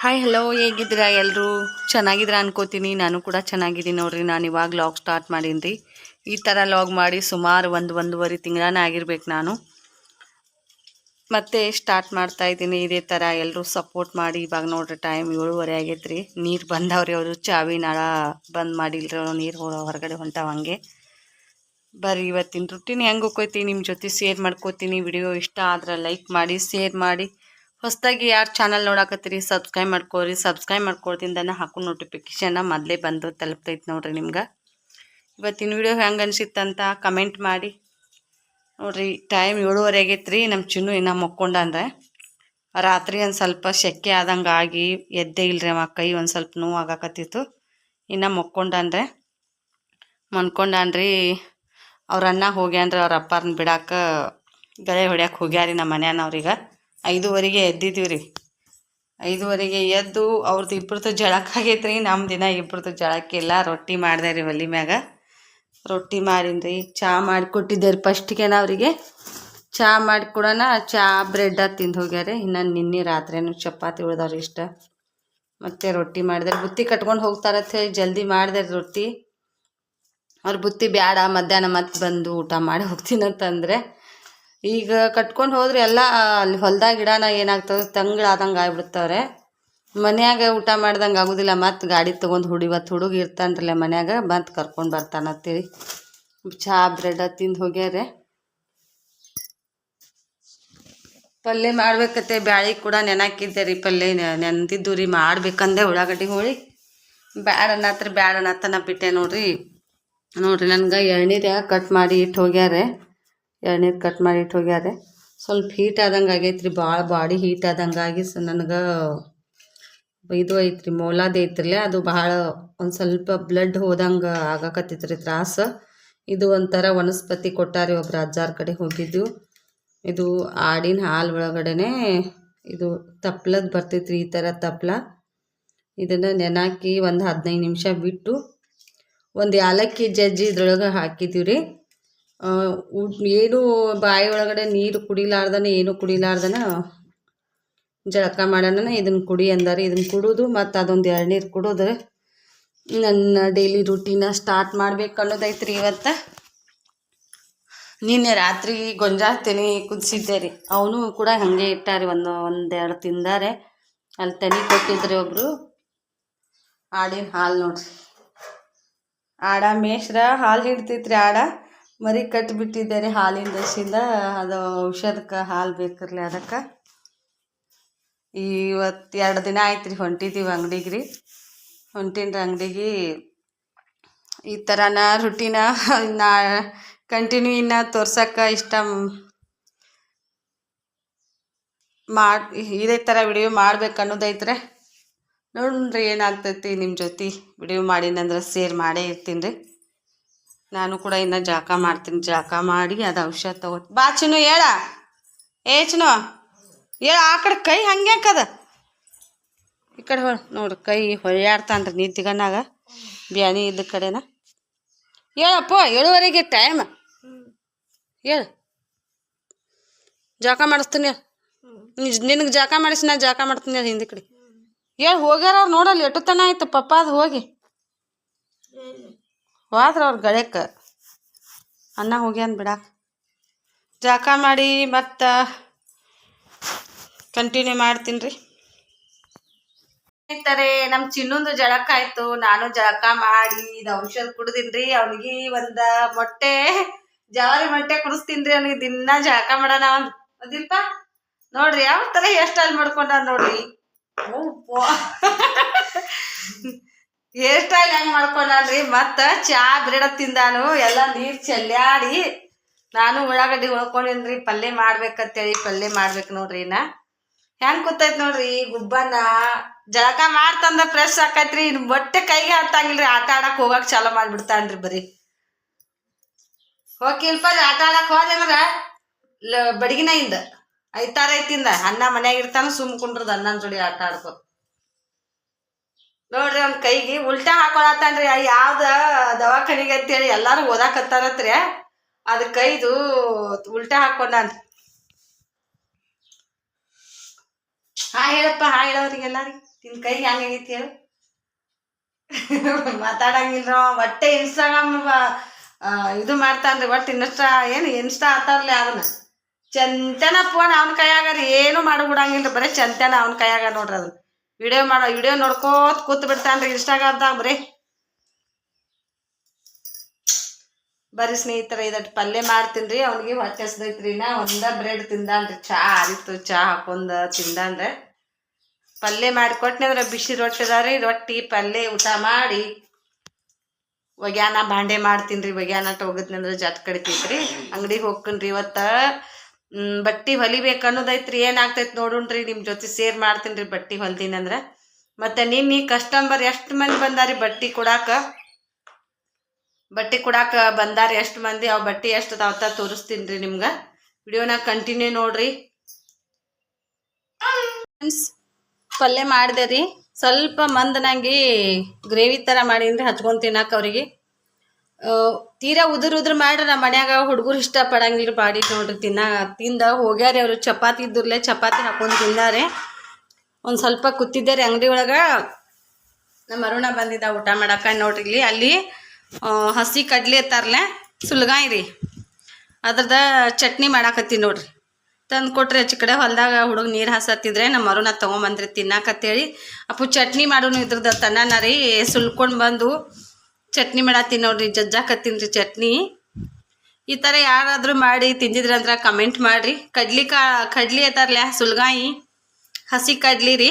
Hi hello, ಹೇಗಿದ್ದೀರಾ ಎಲ್ಲರೂ? ಚೆನ್ನಾಗಿದ್ದೀರಾ ಅನ್ಕೋತೀನಿ. ನಾನು ಕೂಡ ಚೆನ್ನಾಗಿದ್ದೀನಿ ನೋಡ್ರಿ. ನಾನು ಇವಾಗ ಲಾಗ್ ಸ್ಟಾರ್ಟ್ ಮಾಡೀನಿ ರೀ. ಈ ಥರ ಲಾಗ್ ಮಾಡಿ ಸುಮಾರು ಒಂದೂವರೆ ತಿಂಗಳನ್ನ ಆಗಿರ್ಬೇಕು ನಾನು ಮತ್ತೆ ಸ್ಟಾರ್ಟ್ ಮಾಡ್ತಾ ಇದ್ದೀನಿ. ಇದೇ ಥರ ಎಲ್ಲರೂ ಸಪೋರ್ಟ್ ಮಾಡಿ. ಇವಾಗ ನೋಡ್ರಿ ಟೈಮ್ 7:30 ಆಗೈತೆ ರೀ. ನೀರು ಬಂದವ್ರಿ, ಅವರು ಚಾವಿ ನಾಳ ಬಂದ್ ಮಾಡಿಲ್ರಿ, ಅವರು ನೀರು ಹೊರಗಡೆ ಹೊಂಟಾವ. ಹಂಗೆ ಬರ್ರಿ ಇವತ್ತಿನ ರುಟೀನ್ ಹೆಂಗೆ ಹೋಗ್ಕೋತೀನಿ ನಿಮ್ಮ ಜೊತೆ ಶೇರ್ ಮಾಡ್ಕೋತೀನಿ. ವಿಡಿಯೋ ಇಷ್ಟ ಆದ್ರೆ ಲೈಕ್ ಮಾಡಿ, ಶೇರ್ ಮಾಡಿ. ಹೊಸದಾಗಿ ಯಾರು ಚಾನಲ್ ನೋಡಾಕತ್ತೀರಿ ಸಬ್ಸ್ಕ್ರೈಬ್ ಮಾಡ್ಕೋರಿ. ಸಬ್ಸ್ಕ್ರೈಬ್ ಮಾಡ್ಕೊಳ್ತಿಂದನ ಹಾಕೋ ನೋಟಿಫಿಕೇಶನ್ನ ಮೊದಲೇ ಬಂದು ತಲುಪ್ತೈತೆ ನೋಡ್ರಿ ನಿಮ್ಗೆ. ಇವತ್ತಿನ ವಿಡಿಯೋ ಹೆಂಗೆ ಅನಿಸಿತ್ತಂತ ಕಮೆಂಟ್ ಮಾಡಿ. ನೋಡ್ರಿ ಟೈಮ್ 7:30 ಆಗೈತೆ ರೀ. ನಮ್ಮ ಚಿನ್ನು ಇನ್ನೂ ಮಕ್ಕೊಂಡಂದ್ರೆ ರಾತ್ರಿ ಒಂದು ಸ್ವಲ್ಪ ಶೆಕೆ ಆದಂಗೆ ಆಗಿ ಎದ್ದೇ ಇಲ್ರಿ. ಅವ ಕೈ ಒಂದು ಸ್ವಲ್ಪ ನೋವು ಆಗಾಕತ್ತಿತ್ತು. ಇನ್ನು ಮಕ್ಕೊಂಡಂದ್ರೆ ಮನ್ಕೊಂಡಾನ್ರಿ. ಅವ್ರ ಅಣ್ಣ ಹೋಗ್ಯಾನ್ರಿ ಅವ್ರ ಅಪ್ಪಾರನ್ನ ಬಿಡಾಕ. ಗಳೆ ಹೊಡ್ಯಾಕೆ ಹೋಗ್ಯಾರಿ ನಮ್ಮ ಮನ್ಯಾನವ್ರಿಗೆ. 5:30ಗೆ ಎದ್ದಿದ್ದೀವಿ ರೀ. 5:30ಗೆ ಎದ್ದು ಅವ್ರದ್ದು ಇಬ್ಬರದ್ದು ಜಳಕ ಆಗೈತೆ ರೀ. ನಮ್ಮ ದಿನ ಇಬ್ಬರದ್ದು ಜಳಕ್ಕಿಲ್ಲ. ರೊಟ್ಟಿ ಮಾಡಿದೆ ರೀ ಒಲೆ ಮ್ಯಾಗ. ರೊಟ್ಟಿ ಮಾಡೀನಿ. ಚಹಾ ಮಾಡಿಕೊಟ್ಟಿದ್ದೆ ರೀ ಫಸ್ಟಿಗೆ ಅವರಿಗೆ. ಚಹಾ ಮಾಡಿಕೊಡೋಣ, ಚಹಾ ಬ್ರೆಡ್ ತಿಂದು ಹೋಗ್ಯಾರೆ. ಇನ್ನು ನಿನ್ನೆ ರಾತ್ರಿನೂ ಚಪಾತಿ ಉಳ್ದವ್ರಿ ಇಷ್ಟ. ಮತ್ತು ರೊಟ್ಟಿ ಮಾಡಿದೆ. ಬುತ್ತಿ ಕಟ್ಕೊಂಡು ಹೋಗ್ತಾರಂತ ಹೇಳಿ ಜಲ್ದಿ ಮಾಡಿದೆ ರೊಟ್ಟಿ. ಅವ್ರ ಬುತ್ತಿ ಬೇಡ, ಮಧ್ಯಾಹ್ನ ಮತ್ತೆ ಬಂದು ಊಟ ಮಾಡಿ ಹೋಗ್ತೀನಂತಂದರೆ. ಈಗ ಕಟ್ಕೊಂಡು ಹೋದ್ರೆ ಎಲ್ಲ ಅಲ್ಲಿ ಹೊಲ್ದಾಗ ಗಿಡನ ಏನಾಗ್ತದೆ, ತಂಗಳಾದಂಗೆ ಆಗ್ಬಿಡ್ತವ್ರೆ. ಮನ್ಯಾಗ ಊಟ ಮಾಡ್ದಂಗೆ ಆಗೋದಿಲ್ಲ. ಮತ್ತು ಗಾಡಿ ತೊಗೊಂಡು ಇವತ್ತು ಹುಡುಗ ಇರ್ತಾನ್ರಲ್ಲ ಮನ್ಯಾಗ, ಬಂತು ಕರ್ಕೊಂಡು ಬರ್ತಾನಂತೇಳಿ ಚಹಾ ಬ್ರೆಡ್ ತಿಂದು ಹೋಗ್ಯಾರೆ. ಪಲ್ಯ ಮಾಡ್ಬೇಕತ್ತೆ. ಬ್ಯಾಳಿ ಕೂಡ ನೆನಾಕಿದ್ದೆ ರೀ. ಪಲ್ಯ ನೆನೆದಿದ್ದು ರೀ. ಮಾಡ್ಬೇಕಂದೆ ಉಳ್ಳಾಗಡ್ಡಿ ಹೋಳಿ. ಬ್ಯಾಡನತ್ತ ಬಿಟ್ಟೆ ನೋಡ್ರಿ. ನನಗೆ ಎಳ್ನೀರು ಕಟ್ ಮಾಡಿ ಇಟ್ಟು ಹೋಗ್ಯಾರೆ. ಎಳ್ನೀರು ಕಟ್ ಮಾಡಿ ಇಟ್ಟು ಹೋಗ್ಯಾರೆ. ಸ್ವಲ್ಪ ಹೀಟ್ ಆದಂಗೆ ಆಗೈತೆ ರೀ. ಭಾಳ ಬಾಡಿ ಹೀಟ್ ಆದಂಗೆ ಆಗಿ ನನಗೆ ಇದು ಐತ್ರಿ, ಮೊಲಾದ ಐತ್ರಲ್ಲ, ಅದು ಭಾಳ ಒಂದು ಸ್ವಲ್ಪ ಬ್ಲಡ್ ಹೋದಂಗೆ ಆಗಾಕತ್ತೈತೆ ರೀ ತ್ರಾಸ. ಇದು ಒಂಥರ ವನಸ್ಪತಿ ಕೊಟ್ಟಾರಿ, ಒಬ್ರು ಅಜ್ಜಾರ ಕಡೆ ಹೋಗಿದ್ದು. ಇದು ಆಡಿನ ಹಾಲು ಒಳಗಡೆನೆ ಇದು ತಪ್ಲದ್ದು ಬರ್ತೈತೆ ರೀ. ಈ ಥರ ತಪ್ಲ ಇದನ್ನು ನೆನಾಕಿ ಒಂದು 15 ನಿಮಿಷ ಬಿಟ್ಟು ಒಂದು ಏಲಕ್ಕಿ ಜಜ್ಜಿ ಇದ್ರೊಳಗೆ ಹಾಕಿದ್ದೀವಿ ರೀ. ಏನು ಬಾಯಿ ಒಳಗಡೆ ನೀರು ಕುಡಿಲಾರ್ದನೆ, ಏನು ಕುಡಿಲಾರ್ದನ ಜಳಕ ಮಾಡೋಣ. ಇದನ್ನು ಕುಡಿ ಅಂದಾರೆ. ಇದನ್ನು ಕುಡಿದು ಮತ್ತು ಅದೊಂದು ಎಳ್ನೀರು ಕುಡಿದ್ರೆ ನನ್ನ ಡೈಲಿ ರೂಟೀನ ಸ್ಟಾರ್ಟ್ ಮಾಡ್ಬೇಕು ಅನ್ನೋದೈತೆ ರೀ ಇವತ್ತು. ನಿನ್ನೆ ರಾತ್ರಿ ಗೊಂಜಾಳ ತೆನಿ ಕುದಿಸಿದ್ದೆ ರೀ. ಅವನು ಕೂಡ ಹಾಗೆ ಇಟ್ಟಾರೆ. ಒಂದೆರಡು ತಿಂದಾರೆ. ಅಲ್ಲಿ ತೆನಿ ಕೊಟ್ಟಿದ್ರಿ ಒಬ್ಬರು. ಆಡಿನ ಹಾಲು ನೋಡ್ರಿ. ಆಡ ಮೇಷ್ರ ಹಾಲು ಹಿಡ್ತೈತ್ರಿ. ಆಡ ಮರಿ ಕಟ್ಟಿಬಿಟ್ಟಿದ್ದಾರೆ ಹಾಲಿನ ದಶಿಂದ. ಅದು ಔಷಧಕ್ಕೆ ಹಾಲು ಬೇಕಿರಲಿ, ಅದಕ್ಕೆ ಇವತ್ತು 2 ದಿನ ಆಯ್ತು ರೀ ಹೊಂಟಿದ್ದೀವಿ ಅಂಗಡಿಗೆ ರೀ. ಹೊಂಟೀನ್ರಿ ಅಂಗಡಿಗೆ. ಈ ಥರನ ರುಟೀನ ನಾ ಕಂಟಿನ್ಯೂ ಇನ್ನು ತೋರ್ಸೋಕ್ಕೆ ಇಷ್ಟ ಇದೇ ಥರ ವಿಡಿಯೋ ಮಾಡ್ಬೇಕು ಅನ್ನೋದೈತ್ರೆ. ನೋಡ್ರಿ ಏನಾಗ್ತೈತಿ. ನಿಮ್ಮ ಜೊತೆ ವಿಡಿಯೋ ಮಾಡೀನಂದ್ರೆ ಶೇರ್ ಮಾಡೇ ಇರ್ತೀನಿ ರೀ. ನಾನು ಕೂಡ ಇನ್ನು ಜಳಕ ಮಾಡ್ತೀನಿ. ಜಳಕ ಮಾಡಿ ಅದು ಔಷಧ ತಗೋತೀನಿ. ಬಾ ಚಿನ್ನು, ಹೇಳ. ಚಿನ್ನು ಹೇಳ. ಆ ಕಡೆ ಕೈ ಹಂಗೆ ಹಾಕದ. ಈ ಕಡೆ ನೋಡ್ರಿ, ಕೈ ಹೊಳ್ಯಾಡ್ತಾನ್ರಿ ನಿಂತಿಗನಾಗ. ಬ್ಯಾನಿ ಇದ್ದ ಕಡೆನ ಹೇಳಪ್ಪ. 7:30ಗೆ ಟೈಮ್. ಹೇಳು. ಜಳಕ ಮಾಡಿಸ್ತೀನಿ. ನಿನಗೆ ಜಳಕ ಮಾಡಿಸಿ ನಾ ಜಳಕ ಮಾಡ್ತೀನಿ. ಹಿಂದಿ ಕಡೆ ಹೇಳಿ. ಹೋಗ್ಯಾರ ಅವ್ರು ನೋಡಲ್ಲಿ. ಎಷ್ಟುತನ ಆಯ್ತು ಪಪ್ಪ ಅದು ಹೋಗಿ. ಹೋದ್ರ ಅವ್ರು ಗಳಕ್ಕೆ. ಅನ್ನ ಹೋಗ್ಯಾನ ಬಿಡಾಕ. ಜಳಕ ಮಾಡಿ ಮತ್ತು ಕಂಟಿನ್ಯೂ ಮಾಡ್ತೀನಿ ರೀ. ಸ್ನೇಹಿತರೆ, ನಮ್ಮ ಚಿನ್ನೊಂದು ಜಳಕ ಆಯ್ತು. ನಾನು ಜಳಕ ಮಾಡಿ ಇದು ಔಷಧ ಕುಡ್ದೀನಿ ರೀ. ಅವ್ನಿಗೆ ಒಂದು ಮೊಟ್ಟೆ, ಜವಾರಿ ಮೊಟ್ಟೆ ಕುಡಿಸ್ತೀನಿ ರೀ. ಅವ್ನಿಗೆ ದಿನ ಜಳಕ ಮಾಡೋಣ ಒಂದು ಅದಿಲ್ಪ ನೋಡ್ರಿ. ಯಾವ ಥರ ಹೇರ್ ಸ್ಟೈಲ್ ಮಾಡ್ಕೊಂಡ ನೋಡ್ರಿ. ಹೇರ್ ಸ್ಟೈಲ್ ಹೆಂಗೆ ಮಾಡ್ಕೊಂಡ್ರಿ. ಮತ್ತು ಚಹಾ ಬ್ರೆಡ್ ತಿಂದಾನು. ಎಲ್ಲ ನೀರು ಚೆಲ್ಲಾಡಿ ನಾನು ಉಳ್ಳಾಗಡ್ಡಿ ಹೊಳ್ಕೊಂಡೇನ್ರಿ. ಪಲ್ಯ ಮಾಡ್ಬೇಕಂತೇಳಿ ಪಲ್ಯ ಮಾಡ್ಬೇಕು ನೋಡ್ರಿ. ಇನ್ನು ಹೆಂಗೆ ಕೂತೈತೆ ನೋಡ್ರಿ ಗುಬ್ಬನ. ಜಳಕ ಮಾಡ್ತಂದ ಫ್ರೆಶ್ ಆಕೈತ್ರಿ. ಇನ್ನು ಮೊಟ್ಟೆ ಕೈಗೆ ಹತ್ತಂಗಿಲ್ರಿ. ಆಟ ಆಡಕ್ಕೆ ಹೋಗಕ್ಕೆ ಚಾಲೂ ಮಾಡಿಬಿಡ್ತಾನ್ರಿ. ಬರೀ ಹೋಗಿಲ್ಪ ಆಟ ಆಡಕ್ಕೆ ಹೋದಂದ್ರೆ ಬಡಗಿನಿಂದ 5 ಅನ್ನ ಮನ್ಯಾಗ ಇರ್ತಾನ. ಸುಮ್ಕೊಂಡ್ರದ್ದು ಅನ್ನನ ಜೋಡಿ ಆಟ ಆಡ್ಕೊ ನೋಡ್ರಿ. ಅವ್ನ ಕೈಗೆ ಉಲ್ಟಾ ಹಾಕೊಳತ್ತಾನ್ರಿ. ಯಾವ್ದು ದವಾಖಾನಿಗೆ ಅಂತೇಳಿ ಎಲ್ಲಾರು ಓದಾಕತ್ತಾರತ್ರಿ. ಅದು ಕೈದು ಉಲ್ಟಾ ಹಾಕೊಂಡಾನ್ರಿ. ಹೇಳಪ್ಪ ಹೇಳೋರಿಗೆಲ್ಲ ನಿನ್ನ ಕೈ ಹೆಂಗಾಗೈತಿ ಹೇಳು. ಮಾತಾಡಂಗಿಲ್ಲ ಒಟ್ಟೆ ಇನ್ಸ್ಟಾಗ್ರಾಮ್ ಇದು ಮಾಡ್ತಾನ್ರಿ. ಒಟ್ಟು ಇನ್ಸ್ಟಾ ಆತಾರಲ್ಲ ಅವನ್ನ ಚಂತನ ಫೋನ್ ಅವನ ಕೈಯಾಗ ಏನು ಮಾಡಿಬಿಡಂಗಿಲ್ಲ. ಬರೀ ಚಂತನ ಅವನ ಕೈಯಾಗ ನೋಡ್ರಿ. ಅದನ್ನ ವಿಡಿಯೋ ನೋಡ್ಕೋತ ಕೂತ್ ಬಿಡ್ತಾನ್ರಿ ಇನ್ಸ್ಟಾಗ್ರಾಮ್ದಾಗ ಬರೀ. ಬರ್ರಿ ಸ್ನೇಹಿತರ, ಇದಟ್ಟು ಪಲ್ಯ ಮಾಡ್ತೀನಿ ರೀ. ಅವ್ನಿಗೆ ಹೊಟ್ಟೆ ಹಸ್ದೈತ್ರಿ. ಒಂದ ಬ್ರೆಡ್ ತಿಂದಾನ್ರಿ. ಚಹಾ ಆರಿತ್ತು, ಚಹಾ ಹಾಕೊಂಡ ತಿಂದಾನ್ರೆ. ಪಲ್ಯ ಮಾಡಿಕೊಟ್ನಿ ಅಂದ್ರೆ ಬಿಸಿ ರೊಟ್ಟಿ ಅದಾವ್ರಿ. ರೊಟ್ಟಿ ಪಲ್ಯ ಊಟ ಮಾಡಿ ಒಗ್ಯಾನ ಬಾಂಡೆ ಮಾಡ್ತೀನಿ ರೀ. ಒಗ್ಯಾನ ಹೋಗದ್ನಿ ಅಂದ್ರೆ ಜಟ್ ಕಡಿತೈತ್ರಿ. ಅಂಗಡಿಗೆ ಹೋಗ್ಕನ್ರಿ. ಇವತ್ತು ಬಟ್ಟೆ ಹೊಲಿಬೇಕು ಅನ್ನೋದೈತ್ರಿ. ಏನಾಗ್ತೈತಿ ನೋಡೋಣ್ರಿ, ನಿಮ್ಮ ಜೊತೆ ಶೇರ್ ಮಾಡ್ತೀನಿ ರೀ. ಬಟ್ಟೆ ಹೊಲ್ದೀನಿ ಅಂದ್ರೆ ಮತ್ತೆ ನಿನ್ನೆ ಕಸ್ಟಮರ್ ಎಷ್ಟು ಮಂದಿ ಬಂದಾರಿ ಬಟ್ಟೆ ಕೊಡಾಕ ಬಂದಾರ. ಎಷ್ಟು ಮಂದಿ ಅವ್ ಬಟ್ಟೆ ಎಷ್ಟು ಅದಾವತ್ತ ತೋರಿಸ್ತೀನಿ ರೀ ನಿಮ್ಗೆ. ವಿಡಿಯೋನ ಕಂಟಿನ್ಯೂ ನೋಡ್ರಿ. ಪಲ್ಯ ಮಾಡಿದೆ ರೀ. ಸ್ವಲ್ಪ ಮಂದನಾಗಿ ಗ್ರೇವಿ ಥರ ಮಾಡೀನಿ ರೀ. ಹಚ್ಕೊಂಡು ತಿನ್ನಕ್ಕೆ ಅವ್ರಿಗೆ. ತೀರಾ ಉದುರು ಮಾಡ್ರಿ. ನಮ್ಮ ಮನ್ಯಾಗ ಹುಡುಗರು ಇಷ್ಟಪಡಂಗಿಲ್ಲ ಬಾಡಿ ನೋಡ್ರಿ. ತಿಂದ ಹೋಗ್ಯಾರಿ ಅವರು. ಚಪಾತಿ ಇದ್ದಿರ್ಲೆ ಚಪಾತಿ ಹಾಕೊಂಡು ತಿಂದಾರೆ. ಒಂದು ಸ್ವಲ್ಪ ಕೂತಿದ್ದೆ ರೀ ಅಂಗಡಿ ಒಳಗೆ. ನಮ್ಮ ಅರುಣ ಬಂದಿದ್ದ ಊಟ ಮಾಡಕ್ಕೆ ನೋಡ್ರಿ. ಇಲ್ಲಿ ಅಲ್ಲಿ ಹಸಿ ಕಡ್ಲಿ ಎತ್ತಾರಲೆ ಸುಲ್ಗಾಯಿ ರೀ, ಅದ್ರದ ಚಟ್ನಿ ಮಾಡಾಕತ್ತೀನಿ ನೋಡ್ರಿ. ತಂದು ಕೊಟ್ರಿ ಆಚೆ ಕಡೆ ಹೊಲ್ದಾಗ ಹುಡುಗ ನೀರು ಹಾಸತ್ತಿದ್ರೆ ನಮ್ಮ ಅರುಣ ತೊಗೊಂಬಂದ್ರಿ ತಿನ್ನಾಕತ್ತೇಳಿ. ಅಪ್ಪು ಚಟ್ನಿ ಮಾಡೋನು ಇದ್ರದ್ದು ತಣ್ಣನ ರೀ. ಸುಲ್ಕೊಂಡು ಬಂದು ಚಟ್ನಿ ಮಾಡತ್ತೀನಿ ನೋಡ್ರಿ. ಜಜ್ಜಾಕತ್ತೀನಿ ರೀ ಚಟ್ನಿ. ಈ ಥರ ಯಾರಾದರೂ ಮಾಡಿ ತಿಂದಿದ್ರಂದ್ರೆ ಕಮೆಂಟ್ ಮಾಡಿರಿ. ಕಡ್ಲಿ ಎತ್ತಾರಲ್ಲ ಸುಲ್ಗಾಯಿ ಹಸಿ ಕಡ್ಲಿ ರೀ.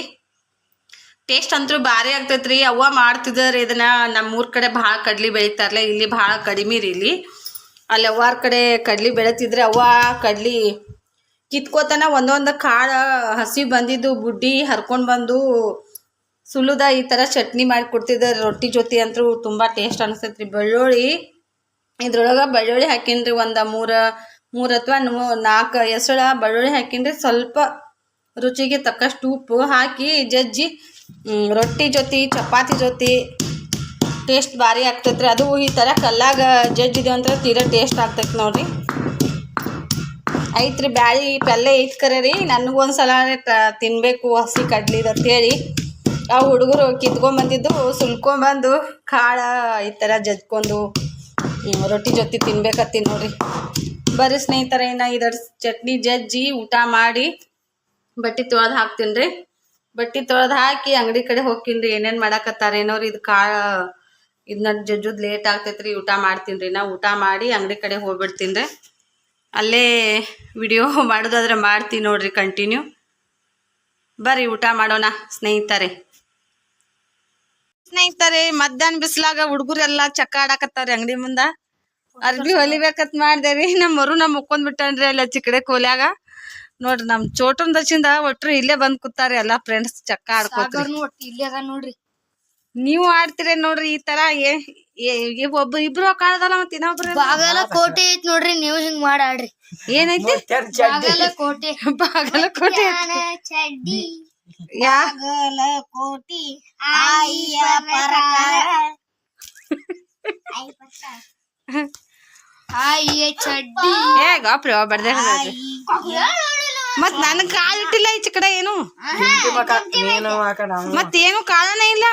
ಟೇಸ್ಟ್ ಅಂತೂ ಭಾರಿ ಆಗ್ತೈತೆ ರೀ. ಅವ್ವ ಮಾಡ್ತಿದ್ದಾರೆ ಇದನ್ನು. ನಮ್ಮೂರ ಕಡೆ ಭಾಳ ಕಡ್ಲಿ ಬೆಳಿತಾರಲ್ಲ, ಇಲ್ಲಿ ಭಾಳ ಕಡಿಮೆ ರೀ. ಇಲ್ಲಿ ಅಲ್ಲಿ ಅವ್ವಾರ ಕಡೆ ಕಡ್ಲಿ ಬೆಳತಿದ್ರೆ ಅವ್ವ ಕಡ್ಲಿ ಕಿತ್ಕೋತನ ಒಂದೊಂದು ಕಾಳು ಹಸಿ ಬಂದಿದ್ದು ಬುಡ್ಡಿ ಹರ್ಕೊಂಡು ಬಂದು ಸುಲಿದ ಈ ಥರ ಚಟ್ನಿ ಮಾಡಿ ಕೊಡ್ತಿದ್ದಾರೆ ರೊಟ್ಟಿ ಜೊತೆ. ಅಂತೂ ತುಂಬ ಟೇಸ್ಟ್ ಅನಿಸ್ತೈತೆ ರೀ. ಬೆಳ್ಳುಳ್ಳಿ ಇದ್ರೊಳಗೆ ಬೆಳ್ಳುಳ್ಳಿ ಹಾಕಿನ್ರಿ. ಒಂದು ಮೂರು ಅಥವಾ 4 ಎಸಳ ಬೆಳ್ಳುಳ್ಳಿ ಹಾಕಿನ್ರಿ. ಸ್ವಲ್ಪ ರುಚಿಗೆ ತಕ್ಕಷ್ಟು ಉಪ್ಪು ಹಾಕಿ ಜಜ್ಜಿ ರೊಟ್ಟಿ ಜೊತೆ ಚಪಾತಿ ಜೊತೆ ಟೇಸ್ಟ್ ಭಾರಿ ಆಗ್ತೈತೆ ರೀ. ಅದು ಈ ಥರ ಕಲ್ಲಾಗ ಜಜ್ಜಿದೆ ಅಂದ್ರೆ ತೀರಾ ಟೇಸ್ಟ್ ಆಗ್ತೈತೆ ನೋಡ್ರಿ. ಐತ್ರಿ ಬ್ಯಾಳಿ ಪಲ್ಯ ಐತ್ ಕರೆ ರೀ. ನನಗೂ ಒಂದು ಸಲ ತಿನ್ನಬೇಕು ಹಸಿ ಕಡ್ಲಿದು ಅಂತೇಳಿ ಆ ಹುಡುಗರು ಕಿತ್ಕೊಂಡ್ಬಂದಿದ್ದು ಸುಲ್ಕೊಂಡ್ಬಂದು ಕಾಳು ಈ ಥರ ಜಜ್ಕೊಂಡು ರೊಟ್ಟಿ ಜೊತೆ ತಿನ್ಬೇಕತ್ತೀನಿ ನೋಡ್ರಿ. ಬರ್ರಿ ಸ್ನೇಹಿತರೆ, ಇದರ ಚಟ್ನಿ ಜಜ್ಜಿ ಊಟ ಮಾಡಿ ಬಟ್ಟೆ ತೊಳೆದು ಹಾಕ್ತೀನಿ ರೀ. ಬಟ್ಟೆ ತೊಳೆದು ಹಾಕಿ ಅಂಗಡಿ ಕಡೆ ಹೋಗ್ತೀನಿ ರೀ. ಏನೇನು ಮಾಡಾಕತ್ತಾರೇನೋ ರೀ. ಇದು ಕಾಳು ಇದನ್ನ ಜಜ್ಜೋದು ಲೇಟ್ ಆಗ್ತೈತೆ ರೀ. ಊಟ ಮಾಡ್ತೀನಿ ರೀ. ನಾ ಊಟ ಮಾಡಿ ಅಂಗಡಿ ಕಡೆ ಹೋಗ್ಬಿಡ್ತೀನಿ ರೀ. ಅಲ್ಲೇ ವಿಡಿಯೋ ಮಾಡೋದಾದ್ರೆ ಮಾಡ್ತೀನಿ ನೋಡ್ರಿ ಕಂಟಿನ್ಯೂ. ಬರ್ರಿ ಊಟ ಮಾಡೋಣ ಸ್ನೇಹಿತರೆ. ಮಧ್ಯಾಹ್ನ ಬಿಸಿಲಾಗ ಹುಡುಗರೆಲ್ಲ ಚಕ್ಕ ಆಡಾಕತ್ತಾವ್ರಿ ಅಂಗಡಿ ಮುಂದ. ಅರ್ಬಿ ಹೊಲಿಬೇಕತ್ ಮಾಡ್ದೇರಿ. ನಮ್ಮ ಮರು ಮುಕ್ಕೊಂಡ್ ಬಿಟ್ಟನ್ರಿ ಅಲ್ಲಿ ಆಚೆ ಕಡೆ ಕೋಲ್ಯಾಗ. ನೋಡ್ರಿ ನಮ್ ಚೋಟನ್ ದಶಿಂದ ಒಟ್ರು ಇಲ್ಲೇ ಬಂದ್ ಕೂತಾರಿ ಎಲ್ಲಾ ಫ್ರೆಂಡ್ಸ್ ಚಕ್ಕ ಆಡ್ಕೋತೀರಿ. ನೋಡ್ರಿ ನೀವು ಆಡ್ತೀರ ನೋಡ್ರಿ. ಈ ತರ ಇಬ್ರು ಕಾಳದಲ್ಲ ಮತ್ ಇನ್ನೊಬ್ರು ಬಾಗಲಕೋಟೆ ಐತ್ ನೋಡ್ರಿ. ನೀವು ಹಿಂಗ್ ಮಾಡಾಡ್ರಿ. ಏನೈತಿ ಬಾಗಲಕೋಟೆ ಬಾಗಲಕೋಟೆ ಚಡ್ಡಿ ಬಾಗಲಕೋಟೆ ಆಯಿಯ ಪರಕಾರ ಆಯಿಯ ಚಡ್ಡಿ ಗಾಪ್ರಿ ಬರ್ದೇ ಮತ್ ನನ್ ಕಾಳು ಇಟ್ಟಿಲ್ಲ ಈಚೆ ಕಡೆ ಏನು. ಮತ್ತೇನು ಕಾಳನೇ ಇಲ್ಲ.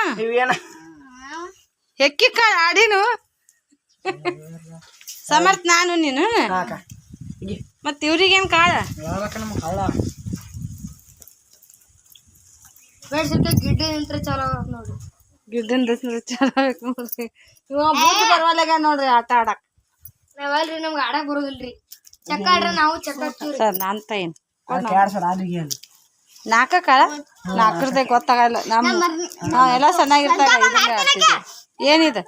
ಹೆಕ್ಕಿ ಕಾಳು ಆಡಿನು ಸಮರ್ಥ ನಾನು ನೀನು. ಮತ್ ಇವ್ರಿಗೇನ್ ಕಾಳ ಗಿಡ್ಡ ನಿಂತ್ರ ಚಲೋ ನೋಡ್ರಿ. ಗಿಡ್ಡನ್ ಚಲೋ ನೋಡ್ರಿ. ಬರವಲ್ಲಾಗ ನೋಡ್ರಿ ಆಟ ಆಡಕ್. ನಾವಲ್ರಿ ನಮ್ಗೆ ಆಡಕ್ ಬರೋದಿಲ್ರಿ. ಚಕ್ಕ ಆಡ್ರ ನಾವು ಚಕ್ಕ ಸರ್ ಅಂತ ಏನ್ 4 ಕಾಳ 4 ಗೊತ್ತಾಗಲ್ಲ. ನಾವೆಲ್ಲ ಚೆನ್ನಾಗಿರ್ತಾಗ ಏನಿದೆ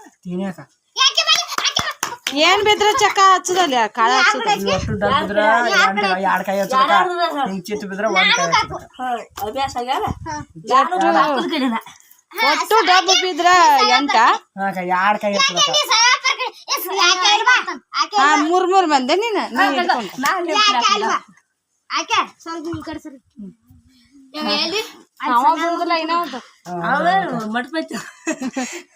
ಏನ್ ಬಿದ್ರ ಚಕ್ಕ ಹಚ್ಚದಲ್ಲಿ ಕಾಳ ಒಟ್ಟು ಡಬ್ಬು ಬಿದ್ರ 3 ಮಂದಿ ನೀನು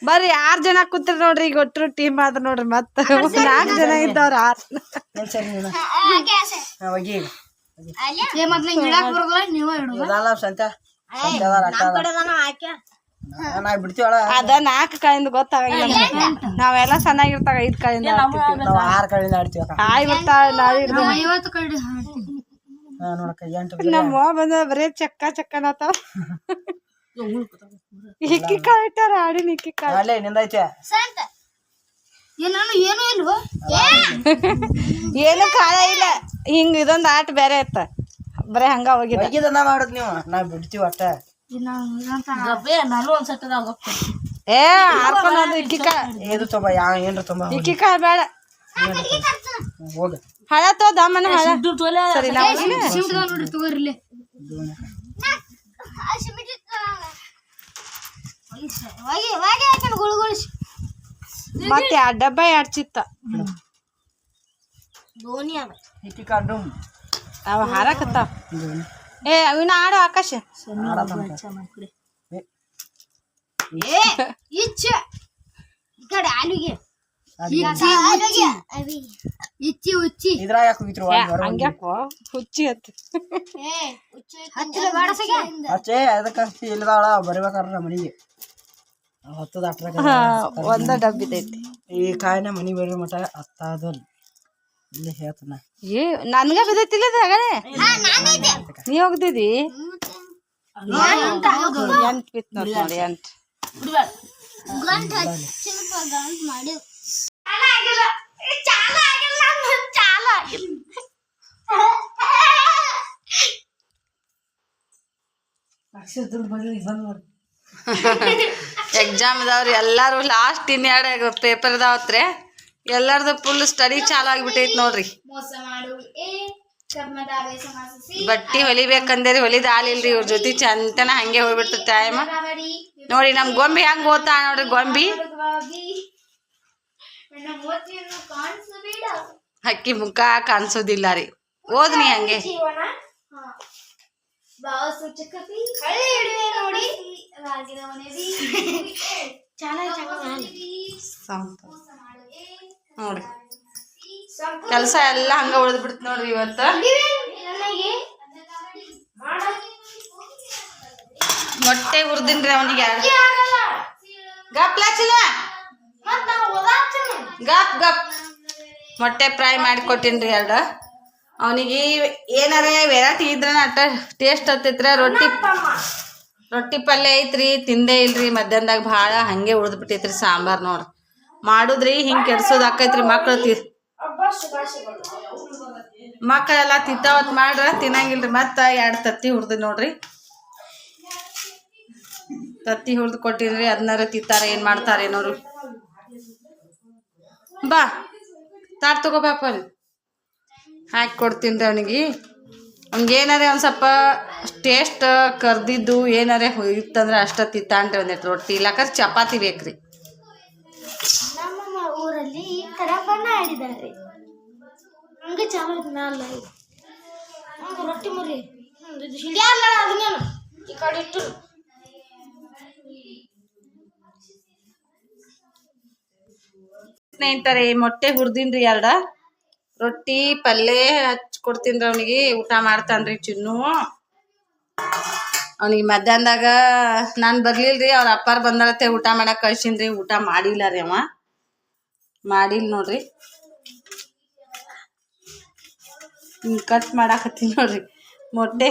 ಬರ್ರಿ 6 ಜನ ಕೂತಿರ್ ನೋಡ್ರಿ. ಈಗ ಒಟ್ಟರು ಟೀಮ್ ಆದ್ರ ನೋಡ್ರಿ. ಮತ್ತ 4 ಜನ ಇದ್ದವ್ರ 6 ನಾ ಬಿಡ್ತೀವಳ ಅದ 4 ಕಾಳಿಂದ ಗೊತ್ತಾಗಂಗಿಲ್ಲ ನಾವೆಲ್ಲ ಸಣ್ಣಾಗಿರ್ತಾಗ 5 ಕಾಳಿಂದ ಆಡ್ತಿರ್ತೀವಿ. ನಾವ್ 6 ಕಡೆಯಿಂದ ಆಡ್ತೀವಿ ಆಯ್ ಬರ್ತಾಳ ನಾಳೆ ಹಿಡ್ದು 50 ಕಡೆ ಹಾಡ್ತೀವಿ. ನೋಡಕ್ಕ 8 ನಮ್ಮ ಅವ್ವ ಬಂದ ಬರೇ ಚಕ್ಕನತಾವ ಇಕ್ಕಿ ಕಾಳು ಇಟ್ಟಾರ ಆಡಿನ ಇಕ್ಕಿ ಕಾಳು ಅಲ್ಲೇ ನಿಂದೈತೆ ಸಂತ ನಾನು ಏನೂ ಇಲ್ವೋ ಏನು ಕಾಳ ಇಲ್ಲ ಹಿಂಗ ಇದೊಂದು ಆಟ ಬೇರೆ ಇತ್ತ ಬರೇ ಹಂಗ ಹೋಗಿದ್ದ ಒಯ್ಗಿದನ್ನ ಮಾಡುದ್ ನೀವು ನಾವ್ ಬಿಡ್ತೀವಿ ಒಟ್ಟ ನಾನು ಒಂದ್ಸಟ್ಟದಾಗ ಏ ಹಾರ್ಕೊಳ್ಳೋದು ಇಕ್ಕಿ ಕಾಳು ಇದು ತುಂಬ ಏನ್ರ ತುಂಬ ಇಕ್ಕಿ ಕಾಳು ಬೇಡ ಹೋಗ ಹಳ ತೋ ದಮ್ಮನ ಹಳ ಸರಿ ನಾವು ನೋಡ್ರಿ ತಗೋರಿಲೆ ಮತ್ತೆ ಆ ಡಬ್ಬ 2 ಚಿತ್ತ ಇಕ್ಕಿ ಕಾಡು ಅವ ಹಾರಕತ್ತಾವ ಏ ಅವಿನ ಆಡು ಆಕಾಶ ಇದ್ರಾಗ ಯಾಕೆ ಹೋಗಿತ್ರಿ ಹಂಗ್ಯಾಕೋ ಹುಚ್ಚಿ ಹತ್ತು ಅಚ್ಚೆ ಅದಕ್ಕೆ ಇಲ್ಲದಾಳ ಬರ್ಬೇಕಾರ ಮನಿಗೆ ಹತ್ತದ ಒಂದ ಡಬ್ಬಿದೈತಿ ಈ ಕಾಯಿನ ಮನಿ ಬರೋ ಮಟ ಹತ್ತಾದಲ್ ಇಲ್ಲಿ ಹೇಳ್ತಾನ ಏ ನನ್ಗ ಬಿದ್ದೈತಿಲ್ಲ ಹಾಗಾದ್ರೆ ನೀ ಹೋಗ್ದಿದಿ 8 ಬಿತ್ ನೋಡಿ 8 ಎಕ್ಸಾಮ್ ಅದಾವ್ರಿ ಎಲ್ಲಾರು ಲಾಸ್ಟ್ ಇನ್ನೆರಡು ಪೇಪರ್ ಅದಾವತ್ರೆ ಎಲ್ಲಾರ್ದು ಫುಲ್ ಸ್ಟಡಿ ಚಾಲು ಆಗಿಬಿಟ್ಟೈತಿ ನೋಡ್ರಿ ಬಟ್ಟಿ ಹೊಲಿಬೇಕಂದೇರಿ ಹೊಲಿದ ಆಲಿಲ್ರಿ ಇವ್ರ ಜೊತೆ ಚಂತನ ಹಂಗೆ ಹೋಗ್ಬಿಡ್ತದೆ ಟೈಮ್ ನೋಡಿ ನಮ್ ಗೊಂಬಿ ಹೆಂಗ್ ಓದ್ತಾ ನೋಡ್ರಿ ಗೊಂಬಿ ಹಕ್ಕಿ ಮುಖ ಕಾಣಿಸೋದಿಲ್ಲ ರೀ ಓದ್ನಿ ಹಂಗೆ ನೋಡ್ರಿ ಕೆಲಸ ಎಲ್ಲ ಹಂಗ ಉಳಿದ್ ಬಿಡ್ತ ನೋಡ್ರಿ ಇವತ್ತು ಮೊಟ್ಟೆ ಹುರ್ದಿನ್ರಿ ಅವನಿಗೆ ಗಪ್ ಗಪ್ ಮೊಟ್ಟೆ ಫ್ರೈ ಮಾಡಿ ಕೊಟ್ಟಿನ್ರಿ 2 ಅವನಿಗೆ ಏನಾರ ವೆರೈಟಿ ಇದ್ರ ಅಟ್ಟ ಟೇಸ್ಟ್ ಹತ್ತೈತ್ರ ರೊಟ್ಟಿ ಪಲ್ಯ ಐತ್ರಿ ತಿಂದೇ ಇಲ್ರಿ ಮಧ್ಯಾಹ್ನದಾಗ ಭಾಳ ಹಂಗೆ ಉಳ್ದ್ಬಿಟ್ಟೈತ್ರಿ ಸಾಂಬಾರ್ ನೋಡ್ರಿ ಮಾಡುದ್ರಿ ಹಿಂಗೆ ಕೆಡ್ಸೋದು ಆಕೈತ್ರಿ ಮಕ್ಕಳೆಲ್ಲ ತಿಂತಾವತ್ ಮಾಡ್ರ ತಿನ್ನಂಗಿಲ್ರಿ ಮತ್ತೆ 2 ತತ್ತಿ ಹುರ್ದು ನೋಡ್ರಿ ತತ್ತಿ ಹುರ್ದು ಕೊಟ್ಟಿನ್ರಿ ಅದನ್ನಾರ ತಿಂತಾರ ಏನ್ ಮಾಡ್ತಾರೆ ಏನೋರು ಬಾ ತಾಟ್ ತಗೋ ಬಾಪ ಹಾಕಿ ಕೊಡ್ತೀನಿ ಅವನಿಗೆ ಅವ್ನಿಗೆ ಏನಾರೇ ಒಂದು ಸ್ವಲ್ಪ ಟೇಸ್ಟ್ ಕರ್ದಿದ್ದು ಏನಾರೇ ಇತ್ತಂದ್ರೆ ಅಷ್ಟ ತಿಂತಾನ್ರಿ ಒಂದಿಟ್ಟು ರೊಟ್ಟಿ ಇಲ್ಲಾಕಂದ್ರೆ ಚಪಾತಿ ಬೇಕ್ರಿ ನಮ್ಮ ಊರಲ್ಲಿ ಈ ತರ ಬಣ್ಣ ಆಡಿದ್ದಾರೆ ಹಂಗೆ ಚಾಮರಾಜ ರೊಟ್ಟಿ ಮುರಿ ಹಿಡಿಯಲ್ಲ ಅದನ್ನೇನು ಈ ಕಡೆ ಇಟ್ಟು ಸ್ನೇಹಿತರೆ ಮೊಟ್ಟೆ ಹುರ್ದಿನ್ರಿ 2 ರೊಟ್ಟಿ ಪಲ್ಯ ಹಚ್ಕೊಡ್ತೀನಿ ಅವನಿಗೆ ಊಟ ಮಾಡ್ತಾನ್ರಿ ಚಿನ್ನು ಅವನಿಗೆ ಮಧ್ಯಾಹ್ನದಾಗ ನಾನು ಬರ್ಲಿಲ್ರಿ ಅವ್ರ ಅಪ್ಪಾರು ಬಂದಾರತ್ತೆ ಊಟ ಮಾಡಕ್ಕೆ ಕಳ್ಸಿನ್ರಿ ಊಟ ಮಾಡಿಲ್ಲ ರೀ ಅವ ಮಾಡಿಲ್ಲ ನೋಡ್ರಿ ಕಟ್ ಮಾಡಾಕತ್ತೀನಿ ನೋಡ್ರಿ ಮೊಟ್ಟೆ